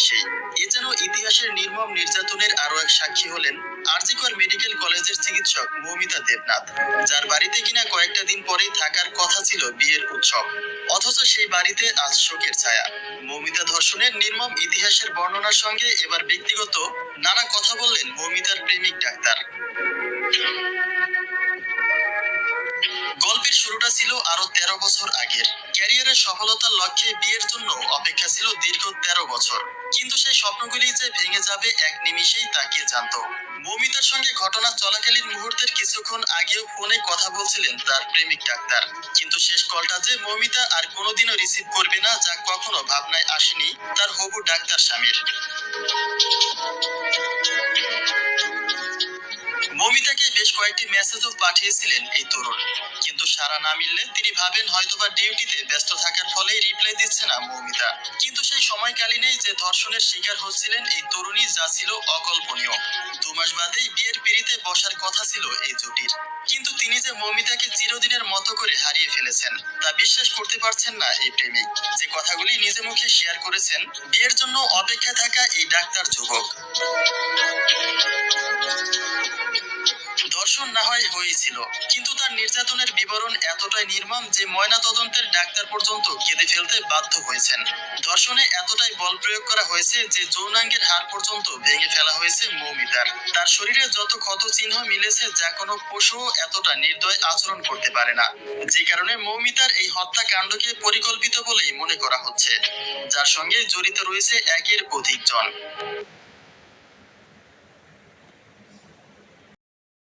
নিমেষেই। এ যেন ইতিহাসের নির্মম নির্যাতনের আরো এক সাক্ষী হলেন আর.জি. কর মেডিকেল কলেজের চিকিৎসক মৌমিতা দেবনাথ, যার বাড়িতে কিনা কয়েকটা দিন পরেই থাকার কথা ছিল বিয়ের উৎসব। অথচ সেই বাড়িতে আজ শোকের ছায়া। মৌমিতা ধর্ষণের নির্মম ইতিহাসের বর্ণনার সঙ্গে এবার ব্যক্তিগত নানা কথা বললেন মৌমিতার প্রেমিক ডাক্তার। গল্পের শুরুটা ছিল আরো ১৩ বছর আগের। ক্যারিয়ারের সফলতার লক্ষ্যে বিয়ের জন্য অপেক্ষা ছিল দীর্ঘ ১৩ বছর। কিন্তু সেই স্বপ্নগুলি যে ভেঙে যাবে এক নিমিষেই তা কে জানত। মৌমিতার সঙ্গে ঘটনা চলাকালীন মুহূর্তের কিছুক্ষণ আগেও ফোনে কথা বলছিলেন তার প্রেমিক ডাক্তার। কিন্তু শেষ কলটা যে মৌমিতা আর কোনোদিনও রিসিভ করবে না, যা কখনো ভাবনায় আসেনি তার হবু ডাক্তার স্বামীর। মৌমিতাকে বেশ কয়েকটি মেসেজও পাঠিয়েছিলেন এই তরুণ, কিন্তু সাড়া না মিললে তিনি ভাবেন হয়তোবা ডিউটিতে ব্যস্ত থাকার ফলেই রিপ্লাই দিচ্ছে না মৌমিতা। কিন্তু সেই সময়কালীনেই যে ধর্ষণের শিকার হচ্ছিলেন এই তরুণী, যা ছিল অকল্পনীয়। ২ মাস বাদেই বিয়ের পিঁড়িতে বসার কথা ছিল এই জুটির। কিন্তু তিনি যে মৌমিতাকে চিরদিনের মতো করে হারিয়ে ফেলেছেন তা বিশ্বাস করতে পারছেন না এই প্রেমিক। যে কথাগুলি নিজে মুখে শেয়ার করেছেন বিয়ের জন্য অপেক্ষায় থাকা এই ডাক্তার যুবক। ধর্ষণ না হয় হয়েছিল, কিন্তু তার নির্যাতনের বিবরণ এতটাই নির্মম যে ময়নাতদন্তের ডাক্তার পর্যন্ত কেঁদে ফেলতে বাধ্য হয়েছেন। ধর্ষণে এতটাই বল প্রয়োগ করা হয়েছে যে যৌনাঙ্গের হাড় পর্যন্ত ভেঙে ফেলা হয়েছে মৌমিতার। তার শরীরে যত ক্ষত চিহ্ন মিলেছে যা কোনো পশুও এতটা নির্দয় আচরণ করতে পারে না। যে কারণে মৌমিতার এই হত্যাকাণ্ডকে পরিকল্পিত বলেই মনে করা হচ্ছে, যার সঙ্গে জড়িত রয়েছে একের অধিক জন।